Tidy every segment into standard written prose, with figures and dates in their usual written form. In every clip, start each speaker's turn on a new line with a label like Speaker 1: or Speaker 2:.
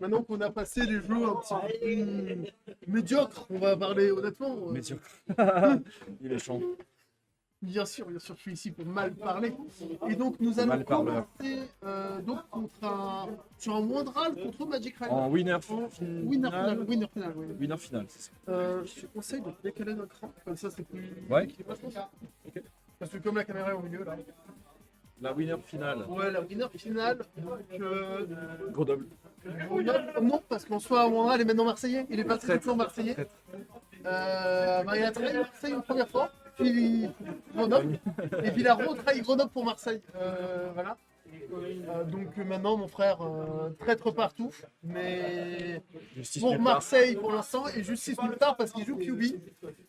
Speaker 1: Maintenant qu'on a passé les jeux un petit peu médiocres, on va parler honnêtement.
Speaker 2: Médiocre. Il est chiant.
Speaker 1: Bien sûr, je suis ici pour mal parler. Et donc nous allons
Speaker 2: Mal parleur.
Speaker 1: commencer donc sur un Wandral contre Magic Rider.
Speaker 2: En winner
Speaker 1: Winner final, winner final. Oui.
Speaker 2: Winner final, c'est ça.
Speaker 1: Je te conseille de décaler notre cran, comme ça c'est plus.
Speaker 2: Ouais.
Speaker 1: équilibré, je pense. Parce que comme la caméra est au milieu là.
Speaker 2: La winner finale.
Speaker 1: Ouais, la winner finale.
Speaker 2: Grenoble.
Speaker 1: Non, parce qu'en soi, Wandral est maintenant Marseillais. Il est passé
Speaker 2: Traître.
Speaker 1: du plan Marseillais.
Speaker 2: Traître.
Speaker 1: Il a trahi Marseille une première fois, puis Grenoble, et puis il a retrahi Grenoble pour Marseille. Voilà. Donc maintenant, mon frère traître partout, mais
Speaker 2: Justice
Speaker 1: pour
Speaker 2: nulle part.
Speaker 1: Marseille pour l'instant, et justice nulle part parce qu'il joue QB.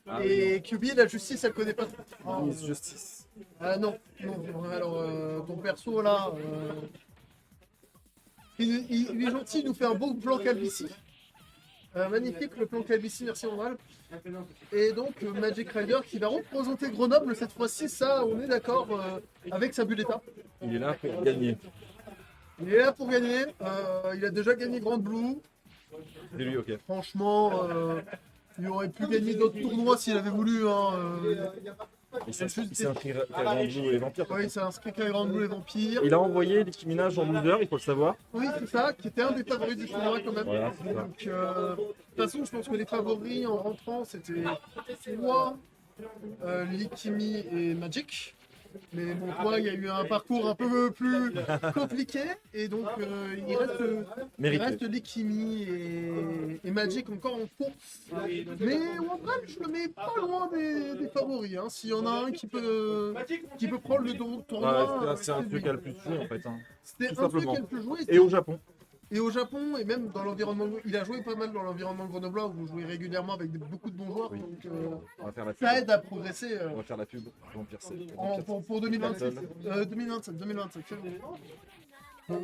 Speaker 2: Ah,
Speaker 1: Et QB, la justice, elle connaît pas trop.
Speaker 2: Miss Justice.
Speaker 1: Non. Alors, ton perso là, il est gentil, il nous fait un beau plan Calvici. Magnifique le plan Calvici, merci Andral. Et donc Magic Rider qui va représenter Grenoble cette fois-ci, ça on est d'accord avec sa bulle d'état.
Speaker 2: Il est là pour gagner.
Speaker 1: Il est là pour gagner, il a déjà gagné Grand Blue.
Speaker 2: C'est lui, ok.
Speaker 1: Franchement, il aurait pu gagner d'autres tournois s'il avait voulu.
Speaker 2: Il s'est inscrit à Grand Blue et Vampire.
Speaker 1: Oui, il s'est inscrit qu'à Grand Blue et Vampire.
Speaker 2: Il a envoyé Nicki Minaj en loser, il faut le savoir.
Speaker 1: Oui, c'est ça, qui était un des favoris du tournoi quand même.
Speaker 2: Voilà, c'est ça.
Speaker 1: Donc, de toute façon, je pense que les favoris en rentrant, c'était moi, Likimi et Magic. Mais bon, toi, il y a eu un parcours un peu plus compliqué. Et donc, il reste Likimi et Magic encore en course. Mais Wandral, je le mets pas loin des favoris. Hein. S'il y en a un qui peut prendre le tournoi,
Speaker 2: Ouais, c'est un truc à le plus joué en fait. Hein.
Speaker 1: c'était
Speaker 2: tout
Speaker 1: un truc
Speaker 2: simplement.
Speaker 1: qu'elle peut jouer.
Speaker 2: Et au Japon.
Speaker 1: Et au Japon, et même dans l'environnement, il a joué pas mal dans l'environnement grenoblois où vous jouez régulièrement avec beaucoup de bons joueurs.
Speaker 2: Oui.
Speaker 1: Donc,
Speaker 2: On va faire la pub.
Speaker 1: ça aide à progresser
Speaker 2: On va faire la pub. Vampire, c'est-
Speaker 1: pour 2026.
Speaker 2: Battle.
Speaker 1: 2027. Donc,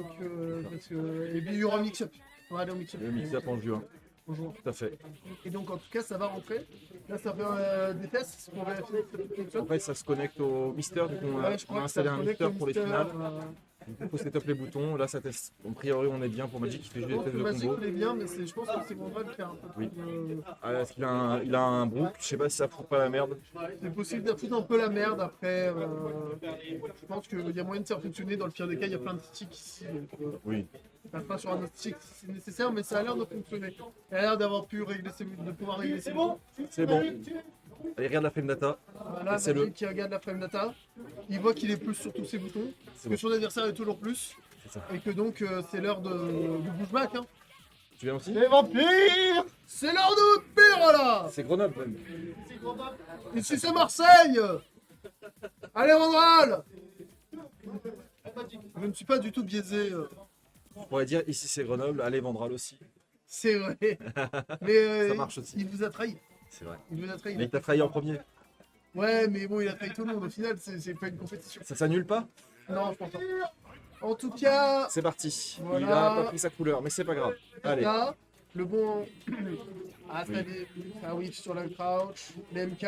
Speaker 1: parce que... Et puis il y aura un mix-up. On va aller au mix-up.
Speaker 2: Le mix-up en juin.
Speaker 1: Bonjour.
Speaker 2: Tout à fait.
Speaker 1: Et donc, en tout cas, ça va rentrer. Là, ça fait des tests pour vérifier que ça fonctionne.
Speaker 2: Après, ça se connecte au Mister. Donc on a,
Speaker 1: Ouais, je
Speaker 2: on
Speaker 1: crois
Speaker 2: a
Speaker 1: que ça
Speaker 2: installé un
Speaker 1: connecte
Speaker 2: Mister
Speaker 1: au
Speaker 2: pour les
Speaker 1: Mister,
Speaker 2: finales. Il faut setup les boutons. Là, ça teste. A priori, on est bien pour Magic. Il fait juste des tests de
Speaker 1: Magic,
Speaker 2: combo.
Speaker 1: il est bien, mais je pense que c'est Wandral qui a un peu
Speaker 2: Oui.
Speaker 1: plus,
Speaker 2: Ah, est-ce qu'il a il a un brook. Je sais pas si ça fout pas la merde.
Speaker 1: c'est possible de foutre un peu la merde après. Je pense qu'il y a moyen de faire fonctionner. Dans le pire des cas, il y a plein de sticks ici. Donc,
Speaker 2: Oui.
Speaker 1: ça pas sur un autre stick si c'est nécessaire, mais ça a l'air de fonctionner. Il a l'air d'avoir pu régler de pouvoir régler ses boutons.
Speaker 2: C'est bon. Allez, regarde la frame data.
Speaker 1: Voilà,
Speaker 2: C'est le-
Speaker 1: Magic qui regarde la frame data. Il voit qu'il est plus sur tous ses boutons.
Speaker 2: C'est
Speaker 1: Que
Speaker 2: bon.
Speaker 1: son adversaire est toujours plus.
Speaker 2: C'est ça.
Speaker 1: Et que donc c'est l'heure du pushback. Hein.
Speaker 2: Tu viens aussi?
Speaker 1: Les vampires! C'est l'heure de vampires là!
Speaker 2: C'est Grenoble même.
Speaker 1: Ici c'est Marseille! Allez Wandral! Je ne suis pas du tout biaisé.
Speaker 2: On pourrait dire ici c'est Grenoble. Allez, Vandral aussi.
Speaker 1: C'est vrai. Mais
Speaker 2: Ça marche aussi.
Speaker 1: il vous a trahi.
Speaker 2: C'est vrai.
Speaker 1: Il vous a trahi.
Speaker 2: Mais il t'a trahi en premier.
Speaker 1: Ouais, mais bon, il a trahi tout le monde. Au final, c'est pas une compétition.
Speaker 2: Ça s'annule pas?
Speaker 1: Non, je pense pas. En tout cas,
Speaker 2: C'est parti.
Speaker 1: Voilà.
Speaker 2: Il a pas pris sa couleur, mais c'est pas grave. Allez.
Speaker 1: là, le bon. Ah, très bien. Un whiff sur le crouch. l'MK.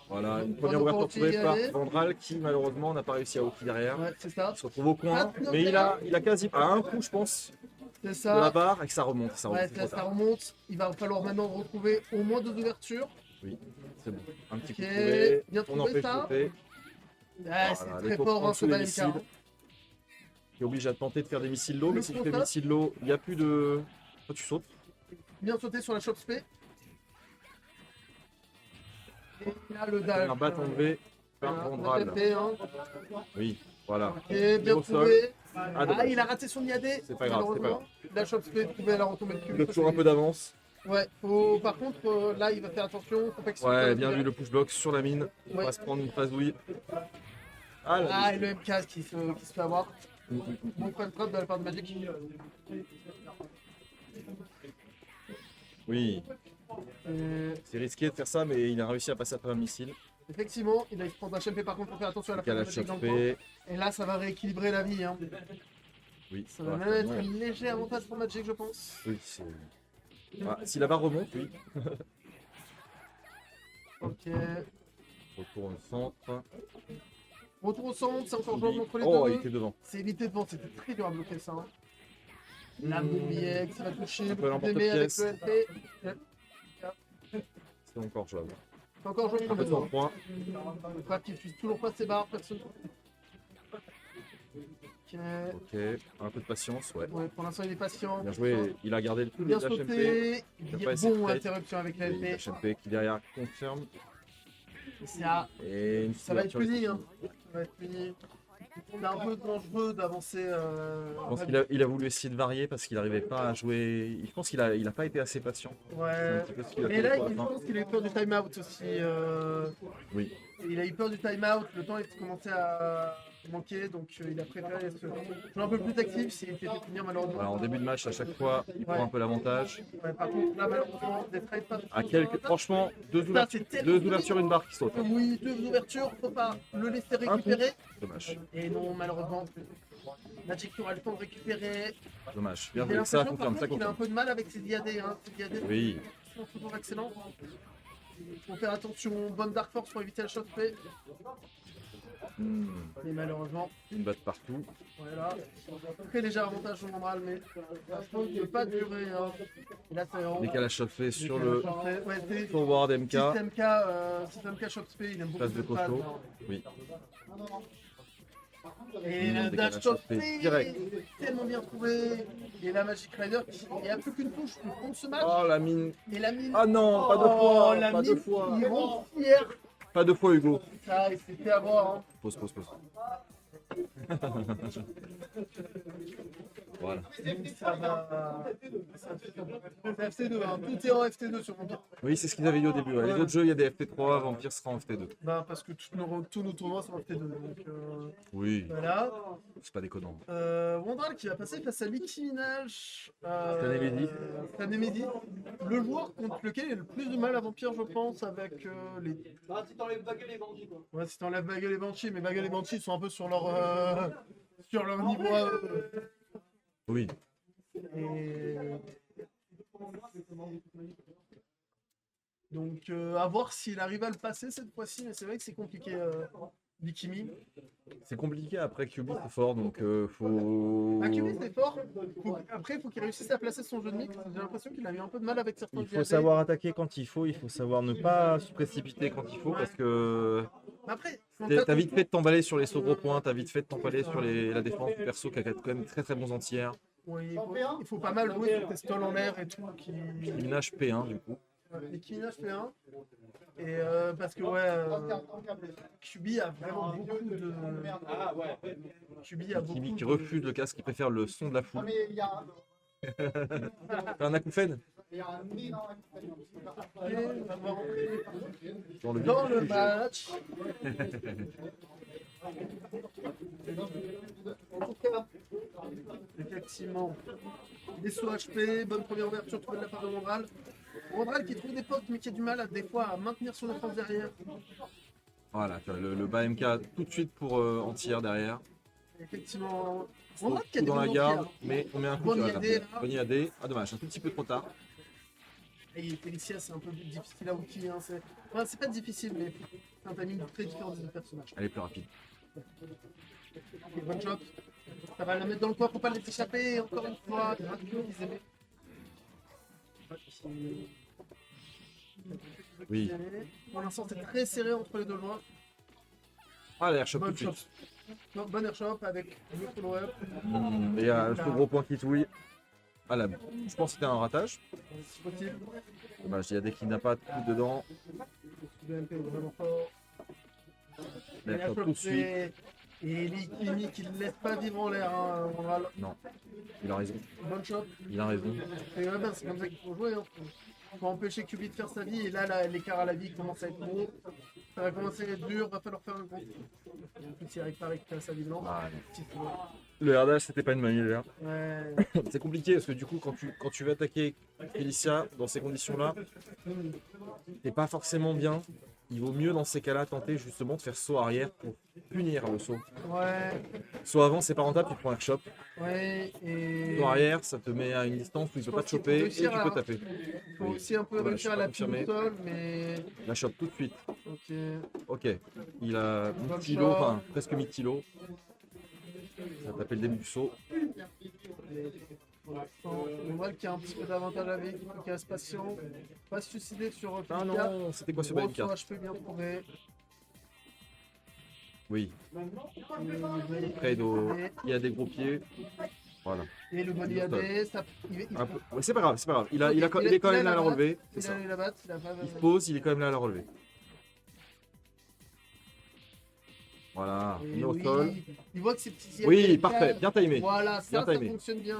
Speaker 2: Voilà, une
Speaker 1: On
Speaker 2: première
Speaker 1: va
Speaker 2: ouverture
Speaker 1: continuer
Speaker 2: trouvée
Speaker 1: à
Speaker 2: par
Speaker 1: aller.
Speaker 2: Vandral qui malheureusement n'a pas réussi à hockey derrière.
Speaker 1: Ouais, c'est ça.
Speaker 2: Il se retrouve au coin,
Speaker 1: 29,
Speaker 2: mais il a quasi à un coup, je pense,
Speaker 1: C'est
Speaker 2: de
Speaker 1: ça.
Speaker 2: la barre et que ça remonte. Ça
Speaker 1: Ouais,
Speaker 2: remonte, c'est
Speaker 1: là,
Speaker 2: trop
Speaker 1: ça
Speaker 2: tard.
Speaker 1: remonte. Il va falloir maintenant retrouver au moins 2 ouvertures.
Speaker 2: Oui, c'est bon. Un petit coup
Speaker 1: Ok,
Speaker 2: trouvé.
Speaker 1: bien
Speaker 2: On
Speaker 1: trouvé,
Speaker 2: empêche
Speaker 1: ça.
Speaker 2: trouvé.
Speaker 1: Ouais, c'est
Speaker 2: Voilà,
Speaker 1: très
Speaker 2: les
Speaker 1: fort,
Speaker 2: pauvres
Speaker 1: hein, ce
Speaker 2: les
Speaker 1: Balka.
Speaker 2: missiles. Qui est obligé à tenter de faire des missiles low,
Speaker 1: Le
Speaker 2: mais si tu fais des
Speaker 1: contact.
Speaker 2: missiles low, il n'y a plus de. Toi, tu sautes.
Speaker 1: Bien sauté sur la shop spé. Et là, le dash.
Speaker 2: Un bat enlevé par
Speaker 1: Voilà, on a
Speaker 2: Vandral.
Speaker 1: fait, hein.
Speaker 2: Oui, voilà.
Speaker 1: Et bien
Speaker 2: Au sol.
Speaker 1: trouvé.
Speaker 2: Ah,
Speaker 1: Ah,
Speaker 2: dommage.
Speaker 1: il a raté son IAD.
Speaker 2: C'est pas grave, c'est pas grave.
Speaker 1: La shop spé trouvée à la retombée de cube.
Speaker 2: Il a toujours un peu d'avance.
Speaker 1: Ouais, par contre, là, il va faire attention. Faut pas qu'il se
Speaker 2: Ouais,
Speaker 1: fasse
Speaker 2: bien
Speaker 1: tirer.
Speaker 2: vu le push block sur la mine. On
Speaker 1: Ouais.
Speaker 2: va se prendre une phasouille. Ah, là,
Speaker 1: Ah, et le MK qui se fait avoir. Bon frame trap de la part de Magic.
Speaker 2: oui,
Speaker 1: Euh,
Speaker 2: c'est risqué de faire ça, mais il a réussi à passer à travers un missile.
Speaker 1: Effectivement, il a se prendre un HP par contre pour faire attention à la
Speaker 2: Donc à la
Speaker 1: frame de Magic dans le
Speaker 2: chopée.
Speaker 1: coin. Et là, ça va rééquilibrer la vie. Hein.
Speaker 2: Oui,
Speaker 1: Ça va
Speaker 2: ouais,
Speaker 1: même être
Speaker 2: non.
Speaker 1: un léger avantage pour Magic, je pense.
Speaker 2: Oui, c'est. Ah, si la barre remonte, oui.
Speaker 1: Ok.
Speaker 2: Retour au centre.
Speaker 1: Retour au centre, c'est encore jouable entre les
Speaker 2: Oh,
Speaker 1: deux.
Speaker 2: il était devant.
Speaker 1: C'est évité devant, c'était très dur à bloquer ça. Hein. La bombière qui va toucher.
Speaker 2: Un peu
Speaker 1: D'aimer avec
Speaker 2: l'emporte-pièce.
Speaker 1: le LP.
Speaker 2: C'est encore jouable.
Speaker 1: C'est encore joué
Speaker 2: Un
Speaker 1: pour
Speaker 2: peu
Speaker 1: le
Speaker 2: de
Speaker 1: temps.
Speaker 2: points.
Speaker 1: Frappe qui utilise toujours pas ses barres, personne. Ok.
Speaker 2: Ok, un peu de patience, ouais.
Speaker 1: Ouais, pour l'instant il est patient.
Speaker 2: Bien joué, il a gardé le coup de
Speaker 1: Bien
Speaker 2: HMP.
Speaker 1: sauté.
Speaker 2: Il a pas essayé de
Speaker 1: Bon,
Speaker 2: trade.
Speaker 1: interruption avec la
Speaker 2: Et
Speaker 1: LP.
Speaker 2: HMP qui derrière confirme.
Speaker 1: Ça
Speaker 2: Et une
Speaker 1: va être
Speaker 2: ouverture
Speaker 1: puni.
Speaker 2: ici.
Speaker 1: Hein. Ça va être puni. C'est un peu dangereux d'avancer.
Speaker 2: Je pense qu'il a voulu essayer de varier parce qu'il n'arrivait pas à jouer. Je pense qu'il a pas été assez patient. C'est un
Speaker 1: Ouais.
Speaker 2: petit peu ce qu'il a
Speaker 1: Mais
Speaker 2: fait
Speaker 1: là,
Speaker 2: pour la
Speaker 1: je
Speaker 2: fin.
Speaker 1: pense qu'il a eu peur du time-out aussi.
Speaker 2: Oui.
Speaker 1: Il a eu peur du time-out, le temps est commencé à manquer, donc il a préféré jouer un peu plus actif s'il était fait finir malheureusement.
Speaker 2: Voilà, en début de match, à chaque fois, il prend un peu l'avantage.
Speaker 1: Ouais, par contre, là malheureusement, des trades pas.
Speaker 2: À quelques, franchement, deux
Speaker 1: Ça,
Speaker 2: ouvertures,
Speaker 1: c'est terrible.
Speaker 2: une barre qui saute.
Speaker 1: Oui, deux ouvertures, faut pas le laisser
Speaker 2: Un coup.
Speaker 1: récupérer.
Speaker 2: Dommage,
Speaker 1: Et non, malheureusement, Magic aura le temps de récupérer.
Speaker 2: dommage. Bien
Speaker 1: J'ai
Speaker 2: joué, ça
Speaker 1: l'impression par
Speaker 2: confirme, ça
Speaker 1: contre qu'il a un
Speaker 2: confirme.
Speaker 1: peu de mal avec ses diadés. Hein. Ses diadés
Speaker 2: Oui,
Speaker 1: sont toujours excellents. Faut faire attention, bonne Dark Force pour éviter la shot play. Mais malheureusement,
Speaker 2: une batte partout.
Speaker 1: voilà. Très léger avantage au Mandral, mais je pense qu'il ne peut pas durer. Hein. Et là, c'est vraiment.
Speaker 2: Décalage shot fait sur le
Speaker 1: Ouais, c'est
Speaker 2: forward MK.
Speaker 1: System K shot spé, il aime beaucoup
Speaker 2: Place de
Speaker 1: cette phase,
Speaker 2: costaud.
Speaker 1: hein.
Speaker 2: Oui.
Speaker 1: Et le
Speaker 2: Décalage
Speaker 1: dash
Speaker 2: shot
Speaker 1: shot
Speaker 2: fait
Speaker 1: spé,
Speaker 2: direct.
Speaker 1: tellement bien trouvé. Et la Magic Rider, il n'y a plus qu'une touche pour prendre ce match.
Speaker 2: Oh la mine.
Speaker 1: Et la mine.
Speaker 2: Ah non, pas deux
Speaker 1: Oh,
Speaker 2: fois.
Speaker 1: la
Speaker 2: Pas deux
Speaker 1: mine
Speaker 2: fois.
Speaker 1: qui rentre hier.
Speaker 2: Pas deux fois Hugo.
Speaker 1: Ça, il s'est fait avoir. Hein.
Speaker 2: Pause. Voilà.
Speaker 1: Donc ça va. C'est FT2, hein. Tout est en FT2 sur Vampire.
Speaker 2: Oui, c'est ce qu'ils avaient dit au début. Ouais. Les autres jeux, il y a des FT3, Vampire sera en FT2.
Speaker 1: Bah, parce que tous nos tournois sont en FT2. Donc,
Speaker 2: Oui,
Speaker 1: voilà.
Speaker 2: c'est pas déconnant.
Speaker 1: Wandral qui va passer face à Nicki Minaj.
Speaker 2: Stanemedi.
Speaker 1: Stanemedi. Le joueur contre lequel il y a le plus de mal à Vampire, je pense, avec les.
Speaker 3: Ah, si t'enlèves Bagel et Banshee, quoi.
Speaker 1: Ouais, si t'enlèves Bagel et Banshee, mais Bagel et Banshee sont un peu sur leur niveau à eux.
Speaker 2: Oui.
Speaker 1: Et... Donc, à voir s'il arrive à le passer cette fois-ci, mais c'est vrai que c'est compliqué, Bikimi.
Speaker 2: C'est compliqué après QB, c'est fort, donc faut.
Speaker 1: Akumi, c'est fort. Après, il faut qu'il réussisse à placer son jeu de mix. J'ai l'impression qu'il a eu un peu de mal avec certains
Speaker 2: Il faut
Speaker 1: diadés.
Speaker 2: savoir attaquer quand il faut savoir ne pas se précipiter quand il faut, parce que
Speaker 1: Après,
Speaker 2: t'as vite fait de t'emballer sur les sauts gros points, t'as vite fait de t'emballer sur la défense du perso qui a quand même très très bons entières.
Speaker 1: oui, il faut pas mal jouer sur tes stalls en l'air et tout.
Speaker 2: Minage P1 du coup.
Speaker 1: Et Kiminage fait un. Et parce que QB a vraiment beaucoup de. QB a beaucoup
Speaker 2: Kimi qui
Speaker 1: de-
Speaker 2: refuse le casque, qui préfère le son de la
Speaker 3: Ah,
Speaker 2: foule.
Speaker 3: mais il y a
Speaker 2: T'as un acouphène
Speaker 3: un énorme accompagnement.
Speaker 1: Ok, on va voir rentrer
Speaker 2: dans le vif
Speaker 1: dans
Speaker 2: du
Speaker 1: le
Speaker 2: sujet.
Speaker 1: match. Effectivement. Des sauts HP, bonne première ouverture trouvée de la part de Wandral. Wandral qui trouve des potes mais qui a du mal des fois à maintenir son défense derrière.
Speaker 2: Voilà, tu vois, le bas MK tout de suite pour anti-air derrière.
Speaker 1: Effectivement.
Speaker 2: Faut
Speaker 1: Wandral qui a
Speaker 2: tout
Speaker 1: des
Speaker 2: dans la
Speaker 1: bons
Speaker 2: garde,
Speaker 1: entiers, hein.
Speaker 2: mais on met un coup
Speaker 1: Bonne
Speaker 2: sur la
Speaker 1: IAD,
Speaker 2: table.
Speaker 1: là.
Speaker 2: Bonne IAD. Ah dommage, un tout petit peu trop tard.
Speaker 1: Et Felicia, c'est un peu plus difficile à hooker. Hein. C'est pas difficile, mais c'est un timing très différent des deux personnages.
Speaker 2: Elle est plus rapide.
Speaker 1: Et bonne job. Ça va la mettre dans le coin, faut pas le laisser échapper. Encore une fois, il y a un duo qu'ils aimaient.
Speaker 2: Oui.
Speaker 1: Pour l'instant, c'est très serré entre les deux joueurs.
Speaker 2: Ah, l'airshot tout
Speaker 1: Bonne
Speaker 2: de
Speaker 1: shot.
Speaker 2: suite.
Speaker 1: Non, bon airshot avec le follow-up.
Speaker 2: Et ce gros point qui touille. Ah là, je pense que c'était un ratage.
Speaker 1: C'est possible.
Speaker 2: Dommage, il y a des qui n'a pas de coup dedans.
Speaker 1: Le MP est vraiment fort.
Speaker 2: L'airshot tout de suite.
Speaker 1: Et Likimi qui ne laisse pas vivre en l'air. Hein, Wandral.
Speaker 2: Non, il a raison.
Speaker 1: Bonne shot.
Speaker 2: Il a raison.
Speaker 1: Et ouais, ben, c'est comme ça qu'il faut jouer. Hein. Faut empêcher QB de faire sa vie. Et là, l'écart à la vie commence à être gros. Ça va commencer à être dur. Va falloir faire un gros. Et en plus, il arrive pas avec sa vie blanche.
Speaker 2: Ah, non.
Speaker 1: Petit flow.
Speaker 2: Le herdage, c'était pas une manière.
Speaker 1: Ouais.
Speaker 2: C'est compliqué parce que du coup, quand tu veux attaquer Felicia dans ces conditions-là, t'es pas forcément bien. Il vaut mieux dans ces cas-là tenter justement de faire saut arrière pour punir le saut.
Speaker 1: Ouais.
Speaker 2: Saut avant, c'est pas rentable, tu prends un shop.
Speaker 1: Ouais. Et.
Speaker 2: Saut arrière, ça te met à une distance où il peut pas te choper et tu peux taper.
Speaker 1: Il faut aussi un peu
Speaker 2: Dommage,
Speaker 1: réussir à
Speaker 2: pas
Speaker 1: la pile
Speaker 2: confirmé.
Speaker 1: au sol, mais.
Speaker 2: La chope tout de suite.
Speaker 1: Ok.
Speaker 2: Ok. Il a
Speaker 1: Bonne
Speaker 2: mi-kilo,
Speaker 1: shot.
Speaker 2: enfin presque mi-kilo. Ça a tapé le début du saut.
Speaker 1: Pour l'instant, on voit qu'il y a un petit peu d'avantage avec, qui reste patient. Pas se suicider sur
Speaker 2: Ah
Speaker 1: Felicia.
Speaker 2: non, c'était quoi ce
Speaker 1: Gros
Speaker 2: BM4?
Speaker 1: saut HP bien trouvé.
Speaker 2: Oui,
Speaker 1: Et
Speaker 2: après il y a des gros pieds. Voilà.
Speaker 1: Et le body AD, ça,
Speaker 2: Un peu. Ouais, c'est pas grave, c'est pas grave. Il
Speaker 1: Ok,
Speaker 2: est quand même là à la
Speaker 1: batte,
Speaker 2: relever. C'est
Speaker 1: il
Speaker 2: ça.
Speaker 1: a eu la batte, il a pas.
Speaker 2: Il se pose, il est quand même là à la relever. Voilà,
Speaker 1: Et
Speaker 2: il est au
Speaker 1: oui,
Speaker 2: sol.
Speaker 1: il voit que ces petits.
Speaker 2: Oui, parfait, bien timé.
Speaker 1: Voilà,
Speaker 2: Bien
Speaker 1: ça
Speaker 2: timé.
Speaker 1: fonctionne bien.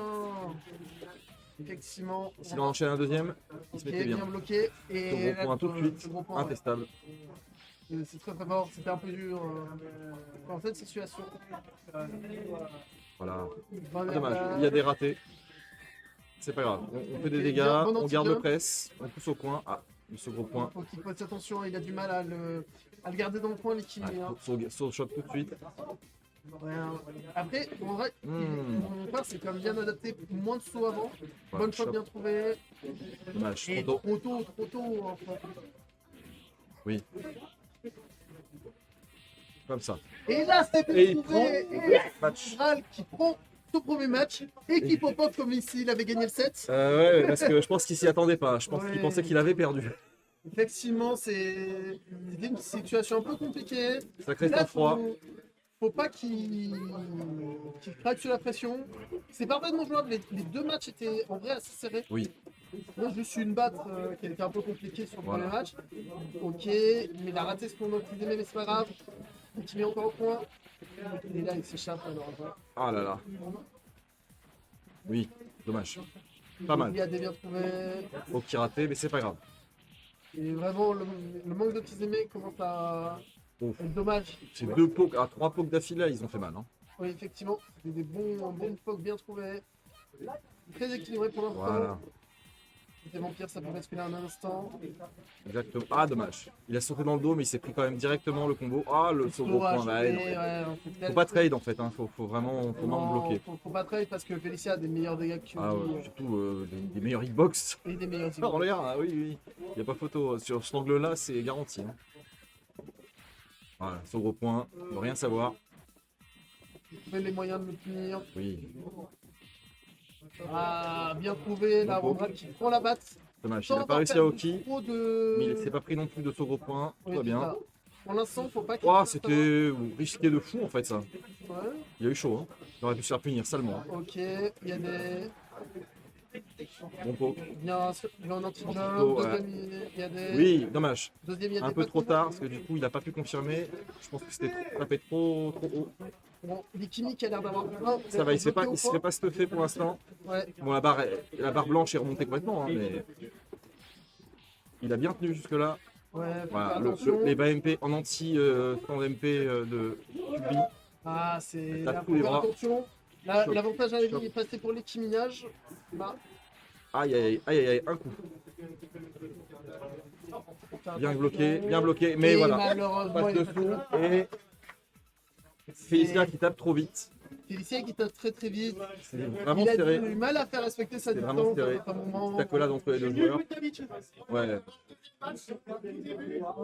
Speaker 1: Effectivement.
Speaker 2: S'il en enchaîne un deuxième, il se
Speaker 1: Ok,
Speaker 2: mettait
Speaker 1: bien
Speaker 2: bien.
Speaker 1: bloqué.
Speaker 2: Ce
Speaker 1: Et
Speaker 2: gros
Speaker 1: là,
Speaker 2: point tout de
Speaker 1: ce
Speaker 2: suite,
Speaker 1: gros point, ouais.
Speaker 2: intestable.
Speaker 1: C'est très très fort, c'était un peu dur dans cette situation.
Speaker 2: Voilà.
Speaker 1: Pas
Speaker 2: Ah, dommage, il y a des ratés. C'est pas grave. On fait des
Speaker 1: Ok,
Speaker 2: dégâts,
Speaker 1: bien, bon
Speaker 2: on garde le
Speaker 1: anti-jump.
Speaker 2: presse, on pousse au coin. Ah, ce gros point.
Speaker 1: Faut qu'il fasse attention, il a du mal à le garder dans le coin, les Kimi.
Speaker 2: Ah,
Speaker 1: Hein.
Speaker 2: sur le choc tout de suite.
Speaker 1: Ouais, hein. Après, en vrai, mon part, c'est quand même bien adapté, moins de sauts avant.
Speaker 2: Voilà,
Speaker 1: Bonne shot
Speaker 2: choc.
Speaker 1: bien trouvée.
Speaker 2: Dommage,
Speaker 1: Et
Speaker 2: trop tôt.
Speaker 1: trop tôt. Enfin.
Speaker 2: Oui. Comme ça.
Speaker 1: Et là, c'est
Speaker 2: Et il
Speaker 1: bien
Speaker 2: prend
Speaker 1: trouvé.
Speaker 2: le
Speaker 1: Et
Speaker 2: match.
Speaker 1: Ral qui prend son premier match et qui pop-up comme ici, il avait gagné le set.
Speaker 2: Ouais, parce que je pense qu'il s'y attendait pas. Je pense qu'il
Speaker 1: Ouais.
Speaker 2: pensait qu'il avait perdu.
Speaker 1: Effectivement, c'était une situation un peu compliquée.
Speaker 2: Sacré
Speaker 1: Là,
Speaker 2: sang-froid.
Speaker 1: faut pas qu'il craque sous la pression. C'est parfaitement jouable. Les deux matchs étaient en vrai assez serrés.
Speaker 2: Oui.
Speaker 1: Moi, juste une batte qui a été un peu compliquée sur le
Speaker 2: Voilà.
Speaker 1: premier match. Ok, mais il a raté ce qu'on aurait aimé, mais c'est pas grave. Il met encore au point. Et là, il s'échappe malheureusement.
Speaker 2: Ah là là. Oui, dommage. Pas mal.
Speaker 1: Il y a des bien trouvés.
Speaker 2: Au qui raté, mais c'est pas grave.
Speaker 1: Et vraiment, le manque de petits aimés commence à
Speaker 2: Ouf.
Speaker 1: être dommage.
Speaker 2: C'est deux pokes, trois pokes d'affilée, ils ont fait mal. Hein.
Speaker 1: Oui, effectivement, c'était des bons pokes bien trouvés. Très équilibré pour l'instant.
Speaker 2: Voilà.
Speaker 1: C'était vampire, ça peut basculer un instant.
Speaker 2: Exactement. Ah, dommage. Il a sauté dans le dos, mais il s'est pris quand même directement le combo. Ah, le saut gros point. Ouais, non. Faut pas trade en fait. Hein. Faut vraiment bloquer.
Speaker 1: Faut pas trade parce que Felicia a des meilleurs dégâts que
Speaker 2: Ah ouais, surtout des meilleurs hitbox.
Speaker 1: et des meilleurs
Speaker 2: En l'air, ah oui, oui. Il n'y a pas photo. Sur cet angle-là, c'est garanti. Hein. Voilà, saut gros point. Ne rien savoir.
Speaker 1: Trouver les moyens de le punir.
Speaker 2: Oui.
Speaker 1: Ah, bien trouvé, la Rondral qui prend la batte.
Speaker 2: Dommage. Il
Speaker 1: Sans
Speaker 2: n'a pas
Speaker 1: avoir
Speaker 2: réussi à
Speaker 1: perdu
Speaker 2: hockey.
Speaker 1: trop de...
Speaker 2: Mais il s'est pas pris non plus de saut gros point. Tout
Speaker 1: Oui,
Speaker 2: va
Speaker 1: c'est
Speaker 2: bien.
Speaker 1: ça. Pour l'instant, faut pas qu'il
Speaker 2: Ouah,
Speaker 1: fasse
Speaker 2: c'était risqué de fou en fait ça.
Speaker 1: ça. Ouais.
Speaker 2: Il a eu chaud. Hein. Il aurait pu se faire punir salement.
Speaker 1: Ok, il y a des...
Speaker 2: Bon poke.
Speaker 1: Bien, il y a un anti-jump,
Speaker 2: Anti-jump, ouais.
Speaker 1: deuxième, il y a des...
Speaker 2: Oui, dommage.
Speaker 1: Deuxième, il y a
Speaker 2: Un
Speaker 1: des
Speaker 2: peu trop
Speaker 1: patins.
Speaker 2: tard parce que du coup il a pas pu confirmer. Je pense que c'était tapé trop haut.
Speaker 1: Bon, Likimi qui a l'air d'avoir...
Speaker 2: Ça va, il se fait pas stuffer pour l'instant.
Speaker 1: Ouais,
Speaker 2: Bon, la barre blanche est remontée complètement, hein, mais il a bien tenu jusque là.
Speaker 1: ouais, faut
Speaker 2: Voilà,
Speaker 1: faire attention.
Speaker 2: les bas MP en anti stand MP de Kubi.
Speaker 1: Ah, c'est...
Speaker 2: Tape
Speaker 1: là,
Speaker 2: tous
Speaker 1: faut
Speaker 2: les
Speaker 1: faire
Speaker 2: bras.
Speaker 1: attention.
Speaker 2: Choc.
Speaker 1: L'avantage à la
Speaker 2: Choc.
Speaker 1: ligne est passé pour l'équiminage. Bah,
Speaker 2: Aïe aïe aïe aïe, un coup.
Speaker 1: faut faire
Speaker 2: Bien
Speaker 1: attention.
Speaker 2: bloqué, mais
Speaker 1: Et
Speaker 2: voilà.
Speaker 1: malheureusement,
Speaker 2: Passe
Speaker 1: il est
Speaker 2: dessous
Speaker 1: passé.
Speaker 2: et Félicien qui tape trop vite.
Speaker 1: Félicien qui tape très très vite.
Speaker 2: C'est vraiment
Speaker 1: Il a
Speaker 2: serré.
Speaker 1: du mal à faire respecter sa
Speaker 2: C'est
Speaker 1: distance
Speaker 2: vraiment serré.
Speaker 1: à certains moments.
Speaker 2: Petite accolade entre les deux joueurs. Ouais,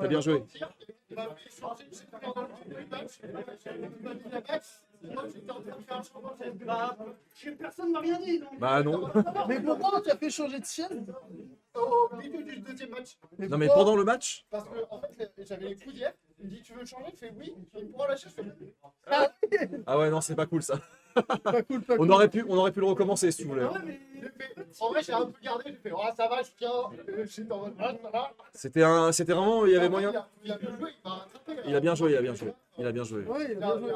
Speaker 2: t'as bien joué.
Speaker 3: Personne m'a rien dit. Donc...
Speaker 2: Bah non.
Speaker 1: Mais pourquoi tu as fait changer de chaîne?
Speaker 3: Au milieu du deuxième match.
Speaker 2: Non mais pendant le match,
Speaker 3: Parce que en fait, j'avais les coups d'hier. Il me dit tu veux changer? Je fais oui. Il me prend la chaise. Je fais
Speaker 1: Ah,
Speaker 2: ah ouais non c'est pas cool ça.
Speaker 1: pas cool, pas
Speaker 2: On
Speaker 1: cool.
Speaker 2: aurait pu le recommencer si tu voulais.
Speaker 3: ah ouais, mais en vrai, j'ai un peu gardé. J'ai fait oh ça va, je tiens. J'étais en mode ah ça va.
Speaker 2: C'était vraiment, il y avait moyen.
Speaker 3: Il a bien joué, il m'a rattrapé.
Speaker 2: Il a bien joué, il a bien joué. Il a bien joué.
Speaker 1: Ouais, il a bien joué.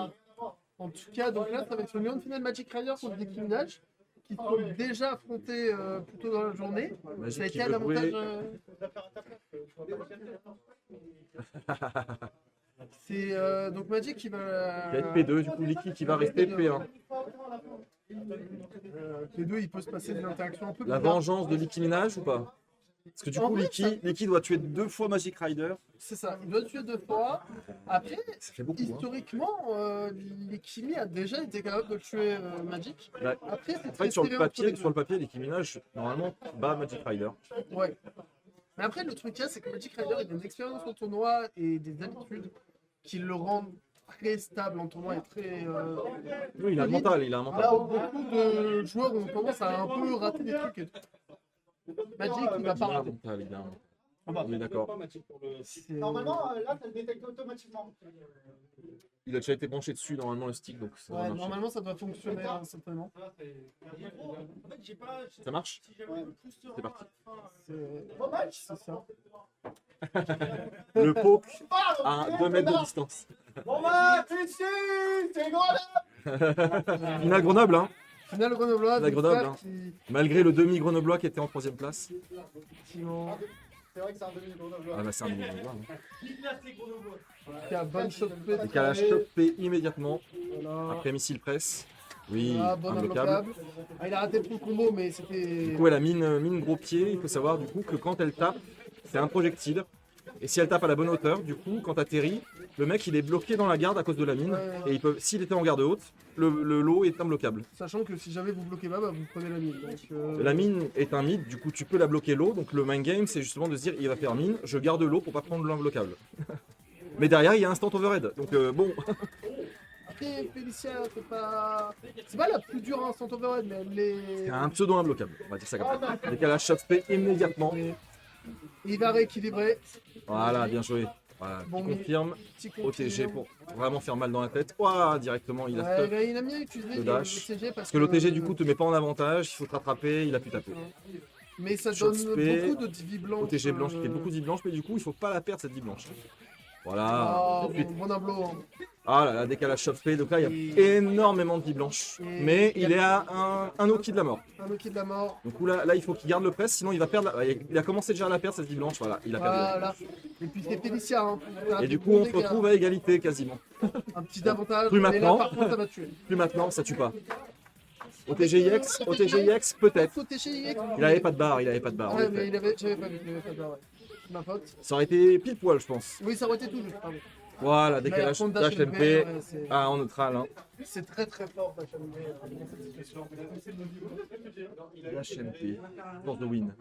Speaker 1: En tout cas, donc là, ça va être une grande finale Magic Rider contre des Minaj qui sont déjà affrontés plus tôt dans la journée.
Speaker 2: Magic
Speaker 1: Ça a
Speaker 2: qui
Speaker 1: été à
Speaker 2: veut
Speaker 1: l'avantage.
Speaker 2: jouer.
Speaker 1: C'est donc Magic qui va.
Speaker 2: Il y a une P2, du coup Licky qui va rester P1.
Speaker 1: P2, il peut se passer des interactions un peu
Speaker 2: La
Speaker 1: bizarres.
Speaker 2: vengeance de Licky Minaj ou pas? Parce que du
Speaker 1: En
Speaker 2: coup
Speaker 1: vrai,
Speaker 2: Licky doit tuer 2 fois Magic Rider.
Speaker 1: C'est ça, il doit tuer 2 fois. Après,
Speaker 2: Ça fait beaucoup. Hein.
Speaker 1: historiquement, Likimi a déjà été capable de tuer Magic.
Speaker 2: Bah,
Speaker 1: Après, c'est
Speaker 2: en
Speaker 1: très
Speaker 2: fait sur le
Speaker 1: serré entre les
Speaker 2: papier Licky Minaj normalement bat Magic Rider.
Speaker 1: deux. Ouais. Mais après, le truc qu'il y a, c'est que Magic Rider, il a une expérience au tournoi et des habitudes qui le rendent très stable en tournoi et très.
Speaker 2: Oui, il a le mental, il a un mental.
Speaker 1: Là où beaucoup de joueurs ont tendance à un peu rater des trucs. Magic, il va pas
Speaker 2: Il a un
Speaker 1: rater.
Speaker 2: mental, il a un mental. On est d'accord.
Speaker 1: C'est-
Speaker 3: Normalement, là, ça le détecte automatiquement.
Speaker 2: Il a déjà été branché dessus, normalement, le stick, donc ça
Speaker 1: Ouais,
Speaker 2: doit marcher.
Speaker 1: normalement, ça doit fonctionner, hein, certainement.
Speaker 2: Ça marche? C'est parti.
Speaker 1: C'est ça.
Speaker 2: Le poke
Speaker 3: Ah,
Speaker 2: à
Speaker 3: ok,
Speaker 2: 2 mètres de
Speaker 3: connard.
Speaker 2: distance.
Speaker 3: Bon bah, c'est ici, c'est Grenoble.
Speaker 2: Finale Grenoble, hein.
Speaker 1: Finale grenobloise,
Speaker 2: La Grenoble,
Speaker 1: frère
Speaker 2: hein.
Speaker 1: qui,
Speaker 2: Malgré le demi-grenoblois qui était en 3ème place.
Speaker 1: effectivement,
Speaker 3: C'est vrai que c'est un demi-Grenoble.
Speaker 2: Ah bah c'est un demi-grenoblois. Hein.
Speaker 1: qui a bonne shot play.
Speaker 2: Décalage chopé immédiatement.
Speaker 1: Voilà.
Speaker 2: Après missile presse. Oui,
Speaker 1: Ah, bon
Speaker 2: imbloquable.
Speaker 1: imbloquable. Ah, il a raté tout le combo, mais
Speaker 2: Du
Speaker 1: c'était.
Speaker 2: coup, elle a mine gros pied. Il faut savoir du coup que quand elle tape, c'est un projectile. Et si elle tape à la bonne hauteur, du coup, quand t'atterris, le mec il est bloqué dans la garde à cause de la mine.
Speaker 1: Ouais.
Speaker 2: Et s'il était en garde haute, le lot est imbloquable.
Speaker 1: Sachant que si jamais vous bloquez pas, bah, vous prenez la mine. Donc,
Speaker 2: La mine est un mid, du coup tu peux la bloquer l'eau. Donc le main game c'est justement de se dire il va faire mine, je garde l'eau pour pas prendre l'imbloquable. Mais derrière il y a instant overhead. Donc bon,
Speaker 1: Après, Félicia, c'est pas la plus dure en instant overhead, mais elle est.
Speaker 2: c'est un pseudo imbloquable. On va dire ça comme ça. Décalage shot fait immédiatement.
Speaker 1: Mais il va rééquilibrer.
Speaker 2: Voilà, bien joué. Voilà,
Speaker 1: Bon,
Speaker 2: il confirme.
Speaker 1: Petit
Speaker 2: OTG
Speaker 1: continu.
Speaker 2: pour vraiment faire mal dans la tête. Ouah, directement il a
Speaker 1: Ouais,
Speaker 2: stop.
Speaker 1: mais il a bien utilisé
Speaker 2: Le dash.
Speaker 1: l'OTG parce
Speaker 2: Parce que l'OTG du coup te met pas en avantage, il faut te rattraper, il a pu taper.
Speaker 1: Mais ça
Speaker 2: Shot
Speaker 1: donne
Speaker 2: spé,
Speaker 1: beaucoup de vie blanche.
Speaker 2: OTG blanche qui fait beaucoup de vie blanche, mais du coup il faut pas la perdre cette vie blanche. Voilà.
Speaker 1: Ah,
Speaker 2: Tout de suite.
Speaker 1: bon imblo. Hein.
Speaker 2: Ah là là, décalage shot fait, donc là il y a énormément de vie blanche.
Speaker 1: Et
Speaker 2: Mais
Speaker 1: il y a-
Speaker 2: il est à un Oki de la mort.
Speaker 1: Un Oki de la mort.
Speaker 2: Donc là il faut qu'il garde le press, sinon il va perdre. Il a commencé déjà à la perdre cette vie blanche, voilà, il a perdu.
Speaker 1: Voilà. Et puis c'est Félicia. Hein.
Speaker 2: Et du coup on se retrouve à égalité quasiment.
Speaker 1: Un petit avantage.
Speaker 2: Plus
Speaker 1: mais
Speaker 2: maintenant.
Speaker 1: là, par contre, ça va tuer.
Speaker 2: Plus maintenant, ça tue pas. OTGIX, OTGIX peut-être.
Speaker 1: OTG,
Speaker 2: Il avait pas de barre, en
Speaker 1: Ouais,
Speaker 2: effet.
Speaker 1: mais j'avais pas vu, il avait pas de barre, ouais. C'est ma faute.
Speaker 2: Ça aurait été pile poil, je pense.
Speaker 1: Oui, ça aurait été tout juste, pardon.
Speaker 2: Voilà, décalage
Speaker 1: Mais par contre,
Speaker 2: d'HMP.
Speaker 1: ouais,
Speaker 2: Ah, en neutral, hein.
Speaker 1: c'est très très fort d'HMP dans cette situation.
Speaker 2: HMP, force de win.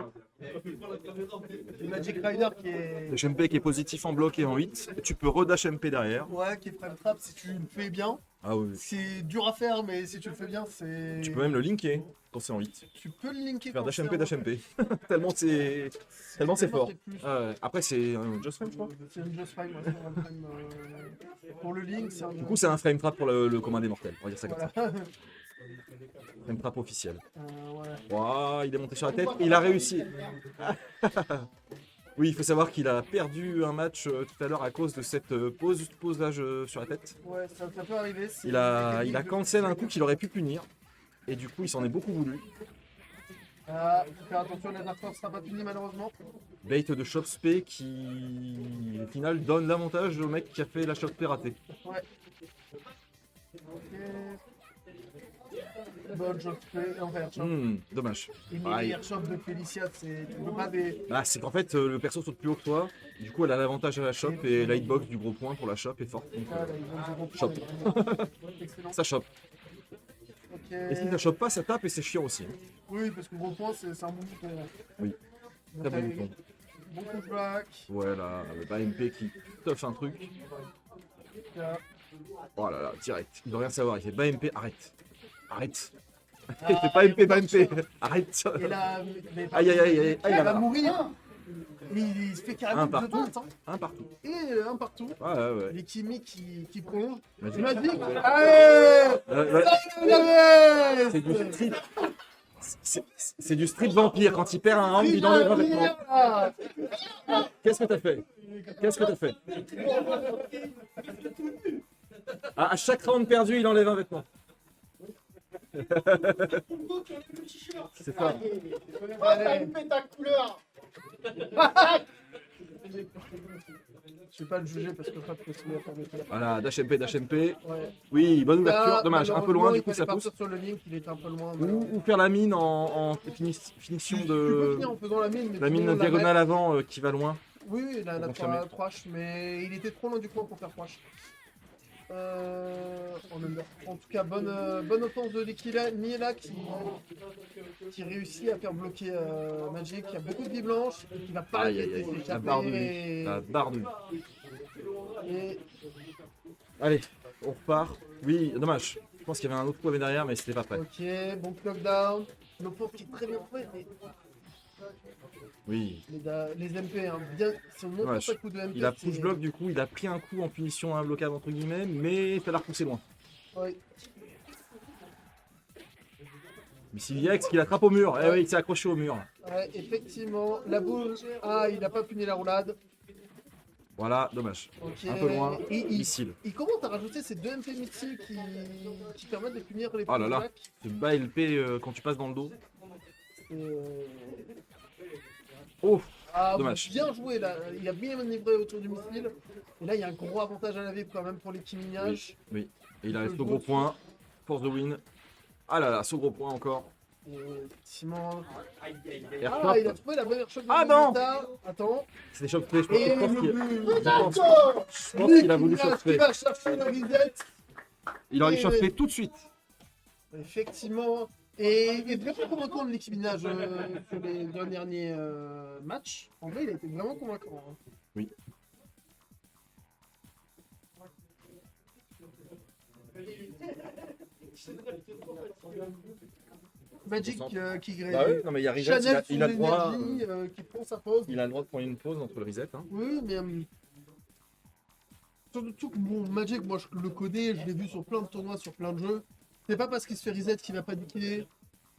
Speaker 1: Et Magic Rider qui est.
Speaker 2: HMP qui est positif en bloc et en 8. Et tu peux re-HMP derrière.
Speaker 1: Ouais, qui est frame trap si tu le fais bien.
Speaker 2: Ah oui.
Speaker 1: C'est dur à faire, mais si tu le fais bien, c'est.
Speaker 2: Tu peux même le linker quand c'est en 8.
Speaker 1: Tu peux le linker.
Speaker 2: Faire
Speaker 1: quand
Speaker 2: d'HMP
Speaker 1: c'est en-
Speaker 2: d'HMP. Tellement c'est fort.
Speaker 1: c'est plus.
Speaker 2: Ah ouais. Après, c'est un Just Frame, je crois.
Speaker 1: C'est une just frame, ouais, c'est un frame, pour le link, c'est un.
Speaker 2: Du coup, c'est un frame trap pour le commun des mortels. On va dire ça comme ça.
Speaker 1: Voilà.
Speaker 2: Frame trap officiel.
Speaker 1: Ouais.
Speaker 2: Ouah, il est monté sur la tête. Il a réussi. Oui, il faut savoir qu'il a perdu un match tout à l'heure à cause de cette posage sur la tête.
Speaker 1: Ouais, ça peut arriver.
Speaker 2: Il a cancel un coup qu'il aurait pu punir. Et du coup, il s'en est beaucoup voulu.
Speaker 1: Ah, faut faire attention, la Dark Force sera pas fini malheureusement.
Speaker 2: Bait de shop spé qui, au final, donne l'avantage au mec qui a fait la shop spé ratée.
Speaker 1: Ouais. Ok. Bonne shot play, enfin airshot.
Speaker 2: Dommage.
Speaker 1: Et
Speaker 2: Ah,
Speaker 1: les
Speaker 2: il-
Speaker 1: airshots de Félicia, c'est. Tu peux pas des.
Speaker 2: Bah, c'est qu'en fait, le perso saute plus haut que toi. Du coup, elle a l'avantage à la shop et la hitbox du gros point pour la shop est forte. Donc,
Speaker 1: Ah, là, ils vont
Speaker 2: Shot.
Speaker 1: Excellent.
Speaker 2: ça chope.
Speaker 1: Ok.
Speaker 2: Et si ça chope pas, ça tape et c'est chiant aussi.
Speaker 1: Oui, parce que gros point, c'est un bon bouton.
Speaker 2: Oui. Très bon bouton.
Speaker 1: Bon pushback.
Speaker 2: Voilà, le MP qui tuffe un truc.
Speaker 1: Là.
Speaker 2: Oh là là, direct. Il doit rien savoir. Il fait bas MP, arrête. Arrête.
Speaker 1: Ah,
Speaker 2: Il fait pas MP, bas MP. Arrête.
Speaker 1: Et là, mais
Speaker 2: Aïe, aïe, aïe, aïe, aïe,
Speaker 1: il
Speaker 2: là,
Speaker 1: va
Speaker 2: là.
Speaker 1: mourir. Il se fait carrément
Speaker 2: Un
Speaker 1: deux
Speaker 2: partout.
Speaker 1: teintes, hein.
Speaker 2: Un partout.
Speaker 1: Et un partout.
Speaker 2: Ouais, ouais, ouais.
Speaker 1: Les Kimi qui prolongent.
Speaker 2: Magic.
Speaker 1: Magic. Allez.
Speaker 2: Ouais.
Speaker 1: Allez.
Speaker 2: C'est du street. C'est du street vampire. Quand il perd un round, il enlève un vêtement.
Speaker 1: Ah.
Speaker 2: Qu'est-ce que t'as fait? Qu'est-ce que t'as fait? À chaque round perdu, il enlève un vêtement. C'est ça.
Speaker 3: T'as loupé ta couleur.
Speaker 1: Je vais pas le juger parce que pas de possible à faire des trucs.
Speaker 2: Voilà, d'HMP, d'HMP.
Speaker 1: Ouais.
Speaker 2: Oui, bonne ouverture.
Speaker 1: Là,
Speaker 2: Dommage, un peu loin, du coup
Speaker 1: il
Speaker 2: ça
Speaker 1: fallait
Speaker 2: pousse.
Speaker 1: partir sur le link, il était un peu loin.
Speaker 2: Ou faire la mine en finition
Speaker 1: Tu peux
Speaker 2: de.
Speaker 1: finir en faisant la mine, mais
Speaker 2: La
Speaker 1: tout le
Speaker 2: mine
Speaker 1: monde
Speaker 2: diagonale
Speaker 1: l'arrête.
Speaker 2: avant qui va loin.
Speaker 1: Oui, oui, la
Speaker 2: Pour confirmer.
Speaker 1: 3H, mais il était trop loin du coin pour faire 3H. En under. En tout cas, bonne offense de Niela qui réussit à faire bloquer Magic. Il y a beaucoup de vie blanche, qui va pas
Speaker 2: Aïe, aïe, aïe, la barre de nuit. La barre de nuit.
Speaker 1: Et
Speaker 2: Allez, On repart. Oui, dommage. Je pense qu'il y avait un autre coup derrière, mais c'était pas prêt.
Speaker 1: Ok, bon knockdown. Le pauvre qui est très bien trouvé, mais
Speaker 2: Oui.
Speaker 1: les MP, hein, bien, si on monte
Speaker 2: Dommage.
Speaker 1: pas coup de MP,
Speaker 2: Il a
Speaker 1: c'est-
Speaker 2: push block du coup, il a pris un coup en punition imblocable entre guillemets, mais ça l'a repoussé loin.
Speaker 1: Ouais.
Speaker 2: Missile X qui l'attrape au mur. Eh oui, il s'est accroché au mur.
Speaker 1: Ouais, effectivement, la boule. Ah, il a pas puni la roulade.
Speaker 2: Voilà, dommage.
Speaker 1: Ok.
Speaker 2: Un peu loin.
Speaker 1: Et
Speaker 2: Missile.
Speaker 1: il commence à rajouter ces deux MP missiles qui permettent de punir les
Speaker 2: Oh là là.
Speaker 1: pushbacks.
Speaker 2: Ce bas LP quand tu passes dans le dos.
Speaker 1: Euh,
Speaker 2: Oh,
Speaker 1: Ah,
Speaker 2: dommage.
Speaker 1: bien joué là. Il a bien manœuvré autour du missile. Et là, il y a un gros avantage à la vie quand même pour les Kiminage.
Speaker 2: Oui. Et il a ce gros point. Force de win. Ah là là, ce gros point encore.
Speaker 1: Effectivement.
Speaker 2: Air
Speaker 1: Ah, il a
Speaker 2: shot.
Speaker 1: trouvé la bonne airshot de
Speaker 2: Ah, non.
Speaker 1: Vegeta. Attends.
Speaker 2: C'est des shot play.
Speaker 1: Et
Speaker 2: Je pense
Speaker 1: le
Speaker 2: qu'il
Speaker 1: but.
Speaker 2: je pense qu'il a voulu shot
Speaker 1: Qui
Speaker 2: play.
Speaker 1: va chercher le reset.
Speaker 2: Il aurait dû
Speaker 1: Et-
Speaker 2: shot play tout de suite.
Speaker 1: Effectivement. Et vraiment convaincant de Nicki Minaj sur les deux derniers matchs. En vrai, il a été vraiment convaincant. Hein.
Speaker 2: Oui.
Speaker 1: Magic qui grève.
Speaker 2: Bah oui, non mais il y a reset,
Speaker 1: Chanel
Speaker 2: il a le droit.
Speaker 1: qui prend sa pause.
Speaker 2: Il a le droit de prendre une pause entre le reset. Hein.
Speaker 1: Oui, mais surtout que bon, Magic, moi je le connais, je l'ai vu sur plein de tournois, sur plein de jeux. C'est pas parce qu'il se fait reset qu'il va paniquer.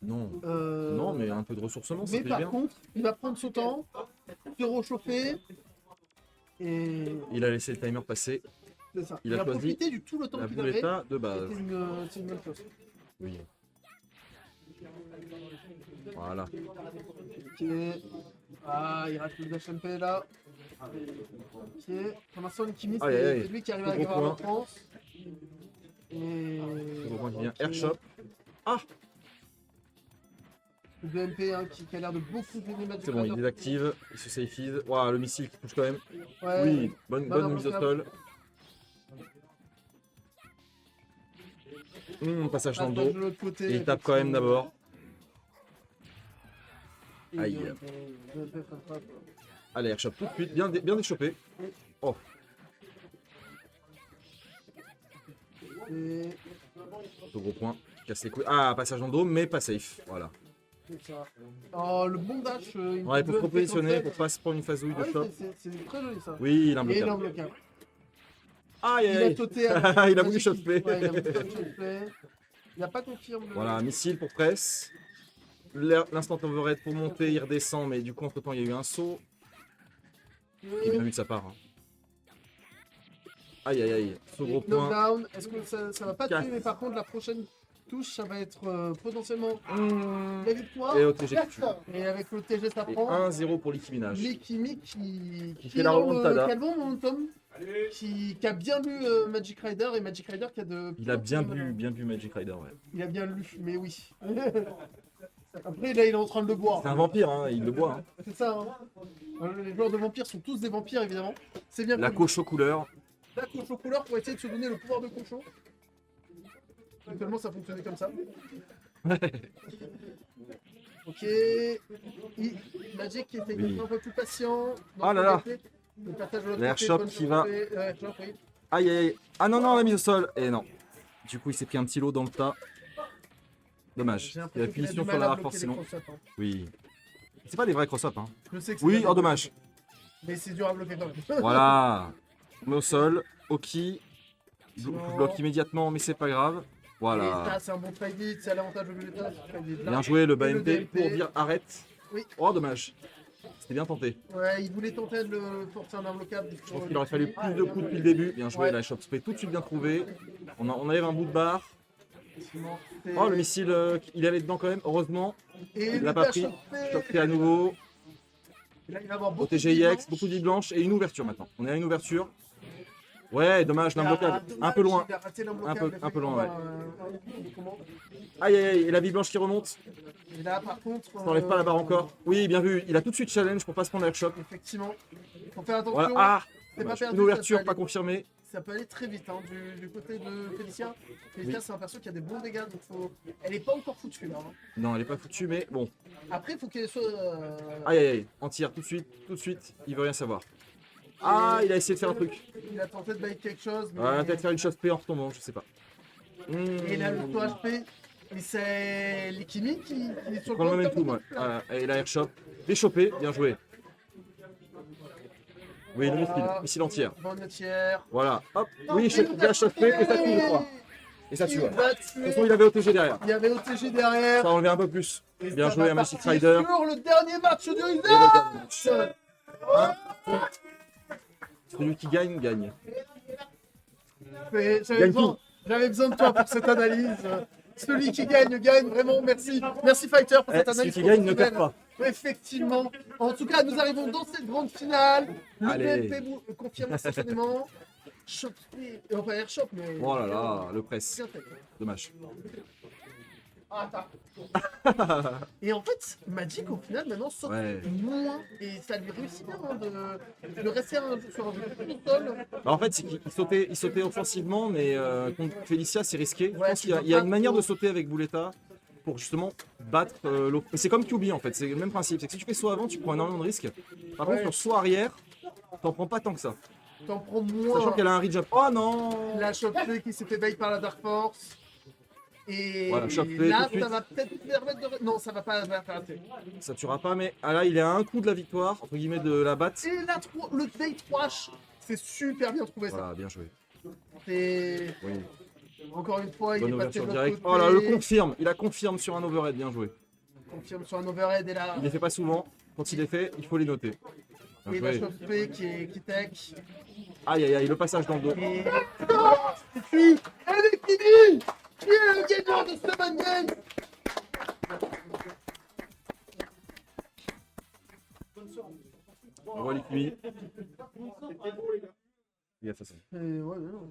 Speaker 2: Non.
Speaker 1: Euh,
Speaker 2: Non, mais un peu de ressourcement, ça
Speaker 1: mais
Speaker 2: fait
Speaker 1: par
Speaker 2: bien.
Speaker 1: contre, il va prendre son temps, se réchauffer. Et
Speaker 2: Il a laissé le timer passer.
Speaker 1: c'est ça.
Speaker 2: Il a choisi
Speaker 1: profité du tout le temps
Speaker 2: La
Speaker 1: qu'il avait.
Speaker 2: bouletta de base.
Speaker 1: C'est une bonne chose.
Speaker 2: Oui. Voilà.
Speaker 1: Ok. Ah, il rate le dash MP là. Ok. Pour l'instant, Kimi,
Speaker 2: Aïe, aïe, aïe.
Speaker 1: c'est lui qui arrive
Speaker 2: Gros
Speaker 1: à gagner la
Speaker 2: point.
Speaker 1: France. Et.
Speaker 2: Gros point qui vient.
Speaker 1: ok.
Speaker 2: Airshot. Ah,
Speaker 1: Le MP hein, qui a l'air de beaucoup gagner Magic
Speaker 2: c'est bon, il
Speaker 1: Rider.
Speaker 2: désactive. Il se safeise. Waouh, le missile qui touche quand même.
Speaker 1: Ouais.
Speaker 2: Oui, bonne
Speaker 1: Bonne
Speaker 2: mise au
Speaker 1: impeccable.
Speaker 2: sol. Passage dans le
Speaker 1: Passage
Speaker 2: dos.
Speaker 1: de l'autre côté.
Speaker 2: Et il tape quand même d'abord.
Speaker 1: Et
Speaker 2: Aïe.
Speaker 1: le MP frappe.
Speaker 2: Allez, airshot tout de suite. Bien, bien déchopé. Oh,
Speaker 1: Et
Speaker 2: ce gros point. Qui casse les couilles. Ah, passage dans le dos, mais pas safe. Voilà.
Speaker 1: c'est ça. Oh, le bon dash.
Speaker 2: Ouais, il faut se repositionner pour pas se prendre une phasouille de shot.
Speaker 1: C'est très joli ça.
Speaker 2: Oui, il a un
Speaker 1: Et il est
Speaker 2: blocage.
Speaker 1: imbloquable.
Speaker 2: Aïe,
Speaker 1: Il
Speaker 2: aïe,
Speaker 1: a
Speaker 2: aïe.
Speaker 1: sauté.
Speaker 2: Il a voulu shot play.
Speaker 1: Ouais, il a voulu shot play. Il n'a pas confirmé.
Speaker 2: Voilà, missile pour presse. L'instant overhead pour monter, il redescend, mais du coup, entre temps, il y a eu un saut. Il est bien vu de sa part. Hein. Aïe, aïe, aïe. Ce gros point.
Speaker 1: Knockdown. Est-ce que ça va pas
Speaker 2: Quatre.
Speaker 1: tuer, mais par contre, la prochaine touche, ça va être potentiellement
Speaker 2: Mmh.
Speaker 1: la victoire.
Speaker 2: Et OTG qui tue.
Speaker 1: Et avec le TG, ça
Speaker 2: Et
Speaker 1: prend.
Speaker 2: 1-0 pour Licky Minaj.
Speaker 1: Likimi qui
Speaker 2: fait la remontada.
Speaker 1: qui a le bon momentum, qui a bien lu Magic Rider et Magic Rider qui a de.
Speaker 2: Il a bien bu Magic Rider, ouais.
Speaker 1: Il a bien lu, mais oui. Après, là, il est en train de le boire.
Speaker 2: C'est un vampire, hein, il le boit. Hein.
Speaker 1: C'est ça. Hein. Les joueurs de vampires sont tous des vampires, évidemment. C'est bien.
Speaker 2: La
Speaker 1: connu.
Speaker 2: coche aux couleurs.
Speaker 1: La coche aux couleurs pour essayer de se donner le pouvoir de cochon. Actuellement, ça fonctionnait comme ça. Ok. Magic qui était
Speaker 2: Oui.
Speaker 1: un peu plus patient.
Speaker 2: Ah là là.
Speaker 1: Le passage de l'autre
Speaker 2: L'air
Speaker 1: côté,
Speaker 2: shop
Speaker 1: bonne
Speaker 2: qui va.
Speaker 1: Airshop, oui.
Speaker 2: Aïe, aïe, aïe. Ah non, non, la mise au sol. Et non. Du coup, il s'est pris un petit lot dans le tas. Dommage.
Speaker 1: J'ai
Speaker 2: Il a
Speaker 1: l'impression qu'il a
Speaker 2: punition
Speaker 1: du
Speaker 2: sur
Speaker 1: mal à
Speaker 2: la
Speaker 1: bloquer
Speaker 2: force,
Speaker 1: les
Speaker 2: sinon.
Speaker 1: cross-ups, hein.
Speaker 2: Oui. C'est pas des vrais cross-up, hein.
Speaker 1: Je sais que c'est
Speaker 2: Oui,
Speaker 1: pas
Speaker 2: oh
Speaker 1: des-
Speaker 2: dommage.
Speaker 1: Mais c'est dur à bloquer quand même.
Speaker 2: Voilà. On met au sol. Oki.
Speaker 1: Sinon-
Speaker 2: Bloque immédiatement, mais c'est pas grave.
Speaker 1: Et
Speaker 2: Voilà.
Speaker 1: ça, c'est un bon trade it, c'est à l'avantage de Vegeta. ce trade it là.
Speaker 2: Bien joué le
Speaker 1: Et le
Speaker 2: BMP
Speaker 1: DLP.
Speaker 2: pour dire arrête.
Speaker 1: Oui.
Speaker 2: Oh dommage. C'était bien tenté.
Speaker 1: Ouais, il voulait tenter de le forcer un imbloquable.
Speaker 2: Je pense qu'il aurait fallu plus de coups depuis le début. Bien joué,
Speaker 1: Ouais.
Speaker 2: la shot spray tout de suite bien trouvé. On enlève un bout de barre.
Speaker 1: Sinon,
Speaker 2: Oh le missile, il allait dedans quand même, heureusement.
Speaker 1: Et
Speaker 2: Il
Speaker 1: le
Speaker 2: l'a pas
Speaker 1: dash
Speaker 2: pris.
Speaker 1: fait.
Speaker 2: Shot spray à nouveau.
Speaker 1: Et là, il va avoir beaucoup
Speaker 2: OTG
Speaker 1: de
Speaker 2: IX,
Speaker 1: violence.
Speaker 2: beaucoup de vie blanche et une ouverture maintenant. On est à une ouverture. Ouais, dommage, l'imbloquable.
Speaker 1: dommage,
Speaker 2: un peu loin.
Speaker 1: il a raté l'imbloquable,
Speaker 2: Un peu loin, ouais.
Speaker 1: effectivement.
Speaker 2: Aïe aïe aïe, et la vie blanche qui remonte.
Speaker 1: Et là, par contre.
Speaker 2: Ça n'enlève pas la barre encore. Oui, bien vu. Il a tout de suite challenge pour pas se prendre l'airshot.
Speaker 1: Effectivement. Faut faire attention.
Speaker 2: Voilà. Ah,
Speaker 1: C'est pas
Speaker 2: dommage.
Speaker 1: perdu,
Speaker 2: Une
Speaker 1: ça
Speaker 2: ouverture
Speaker 1: peut
Speaker 2: pas
Speaker 1: aller-
Speaker 2: confirmée.
Speaker 1: Ça peut aller très vite hein, du côté de Félicia. Félicia,
Speaker 2: Oui.
Speaker 1: c'est un perso qui a des bons dégâts, donc elle est pas encore foutue là. Hein.
Speaker 2: Non, elle est pas foutue, mais bon.
Speaker 1: Après, il faut qu'elle soit.
Speaker 2: Aïe aïe aïe, en tire tout de suite, il veut rien savoir. Ah, il a essayé de faire un truc.
Speaker 1: Il a tenté de bailler quelque chose. Mais...
Speaker 2: Ouais, peut-être faire une chauffe P en retombant, je sais pas.
Speaker 1: Et là, le taux HP, mais c'est Likimi qui est sur
Speaker 2: Prends le
Speaker 1: le
Speaker 2: momentum, ouais. Voilà, et la airshot. Déchopé, bien joué. Oui, le missile entière.
Speaker 1: Bonne tiers.
Speaker 2: Voilà, hop. Oui, bien chauffé, et ça tue, je crois. Et ça tue, ouais. De toute façon, il avait OTG derrière.
Speaker 1: Il y avait OTG derrière.
Speaker 2: Ça a enlevé un peu plus.
Speaker 1: Et
Speaker 2: Bien
Speaker 1: ça
Speaker 2: joué
Speaker 1: va
Speaker 2: à Magic
Speaker 1: partir
Speaker 2: Rider.
Speaker 1: sur le dernier match du
Speaker 2: Et le dernier match.
Speaker 1: Reset.
Speaker 2: Celui qui gagne, gagne.
Speaker 1: Mais
Speaker 2: Gagne tout.
Speaker 1: j'avais besoin de toi pour cette analyse. Celui qui gagne, gagne. Vraiment, merci. Merci Fighter pour cette
Speaker 2: Celui
Speaker 1: analyse.
Speaker 2: qui gagne ne perd pas.
Speaker 1: Effectivement. En tout cas, nous arrivons dans cette grande finale. Le
Speaker 2: Allez.
Speaker 1: BMP vous confirme instantanément. Shop, enfin Airshop, mais.
Speaker 2: Oh là là, le press.
Speaker 1: Bien fait.
Speaker 2: Dommage.
Speaker 3: Ah, attends.
Speaker 1: Et en fait, Magic au final maintenant saute
Speaker 2: Ouais.
Speaker 1: moins et ça lui réussit bien hein, de rester sur un jeu plus sol.
Speaker 2: En fait, c'est qu'il sautait offensivement, mais contre Felicia, c'est risqué. Je
Speaker 1: Ouais,
Speaker 2: pense qu'il y a une manière de sauter avec Bouletta pour justement battre l'eau. C'est comme QB en fait, c'est le même principe. C'est que si tu fais saut avant, tu prends énormément de risques. Par contre, sur saut arrière, t'en prends pas tant que ça.
Speaker 1: T'en prends moins.
Speaker 2: Sachant qu'elle a un reach up. Oh non!
Speaker 1: La Shopplay qui s'est fait bait par la Dark Force. Et
Speaker 2: Voilà, Shopplay,
Speaker 1: là,
Speaker 2: tout de
Speaker 1: ça
Speaker 2: suite.
Speaker 1: va peut-être permettre de. Non, ça va pas rater.
Speaker 2: Ça tuera pas, mais ah là, il est à un coup de la victoire, entre guillemets, de la batte.
Speaker 1: Et là, le Day 3H, c'est super bien trouvé ça.
Speaker 2: Voilà, bien joué.
Speaker 1: Et
Speaker 2: Oui.
Speaker 1: encore une fois, il
Speaker 2: Bonne
Speaker 1: est passé de
Speaker 2: ouverture
Speaker 1: l'autre
Speaker 2: directe.
Speaker 1: côté.
Speaker 2: Oh là, le confirme. Il a confirme sur un overhead, bien joué.
Speaker 1: Confirme sur un overhead et là.
Speaker 2: Il les fait pas souvent. Quand il les fait, il faut les noter. Bien
Speaker 1: Et la
Speaker 2: joué.
Speaker 1: Shopplay qui tech.
Speaker 2: Aïe aïe aïe, le passage dans le dos.
Speaker 1: Et. Et puis, avec Kimi, qui est le gagnant de ce man game.
Speaker 2: On voit lui. Il a fait ça.
Speaker 1: Ouais, non.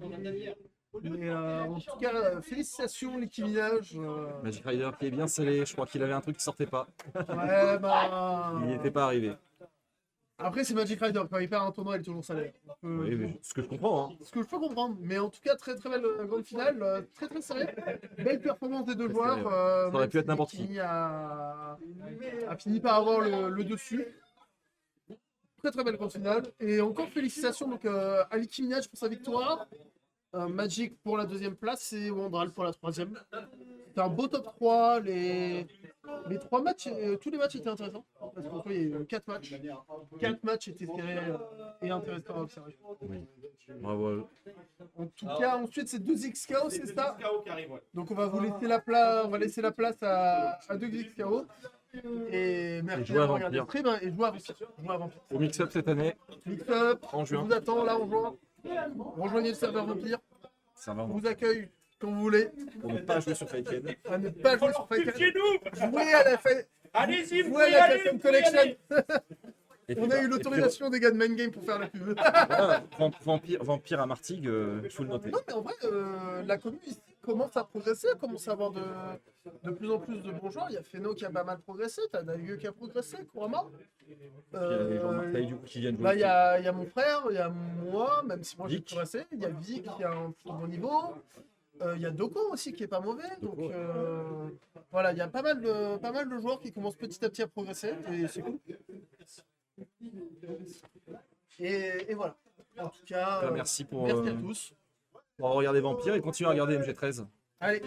Speaker 1: Mais en tout cas, félicitations l'équipe Minage.
Speaker 2: Magic Rider qui est bien scellé. Je crois qu'il avait un truc qui sortait pas.
Speaker 1: Ouais, bah.
Speaker 2: Il n'était pas arrivé.
Speaker 1: Après, c'est Magic Rider. Quand il perd un tournoi, il est toujours salé.
Speaker 2: Oui, mais ce que je comprends. Hein.
Speaker 1: Ce que je peux comprendre. Mais en tout cas, très très belle grande finale. Très très sérieux. Belle performance des deux
Speaker 2: Très
Speaker 1: joueurs.
Speaker 2: sérieux. Ça aurait
Speaker 1: même
Speaker 2: pu être
Speaker 1: si
Speaker 2: n'importe qui.
Speaker 1: Kimi a fini par avoir le dessus. Très très belle grande finale. Et encore félicitations donc, à Nicki Minaj pour sa victoire. Magic pour la deuxième place et Wandral pour la troisième. C'était un beau top 3. Les trois matchs, tous les matchs étaient intéressants. Parce qu'en fait, il y a eu 4 matchs. 4 matchs étaient serrés et intéressants à observer.
Speaker 2: Oui. Bravo.
Speaker 1: En tout cas, ensuite, c'est 2 XKO, c'est ça.
Speaker 4: KO qui arrive, ouais.
Speaker 1: Donc on va vous laisser la place, on va laisser la place à 2 XKO. Et merci
Speaker 2: jouer à
Speaker 1: d'avoir regardé le
Speaker 2: Vampire.
Speaker 1: stream et jouer à Vampire. Jouer à Vampire.
Speaker 2: Au mix-up cette année,
Speaker 1: Mix up,
Speaker 2: en
Speaker 1: on
Speaker 2: juin.
Speaker 1: vous attend là en juin. Rejoignez le serveur Vampire.
Speaker 2: Ça va.
Speaker 1: On vous accueille quand vous voulez.
Speaker 2: Pour ne pas jouer sur Faken.
Speaker 1: À ne pas jouer sur
Speaker 4: Plus
Speaker 1: Fight.
Speaker 4: chez nous.
Speaker 1: Jouer à la fête.
Speaker 4: Allez-y, vous
Speaker 1: Jouer à
Speaker 4: pouvez y
Speaker 1: la
Speaker 4: aller,
Speaker 1: Custom
Speaker 4: vous pouvez y aller.
Speaker 1: Collection.
Speaker 2: Et puis,
Speaker 1: On a eu l'autorisation des gars de Main Game pour faire la pub.
Speaker 2: Voilà, Vampire à Martigues, il faut le noter.
Speaker 1: Non, mais en vrai, la commune ici commence à progresser, commence à avoir de plus en plus de bons joueurs. Il y a Feno qui a pas mal progressé, t'as Daïgue qui a progressé, Kurama.
Speaker 2: Puis il y a les gens de Marseille du coup qui viennent jouer.
Speaker 1: Là, il y a mon frère, il y a moi, même si moi j'ai
Speaker 2: Vic.
Speaker 1: progressé. Il y a Vic qui a un plutôt bon niveau. Il y a Doko aussi qui est pas mauvais. Donc
Speaker 2: Doko,
Speaker 1: voilà, il y a pas mal de joueurs qui commencent petit à petit à progresser et c'est cool. Et voilà. En tout cas,
Speaker 2: Merci pour
Speaker 1: merci à tous.
Speaker 2: regarder Vampire et continuer à regarder MG13.
Speaker 1: Allez.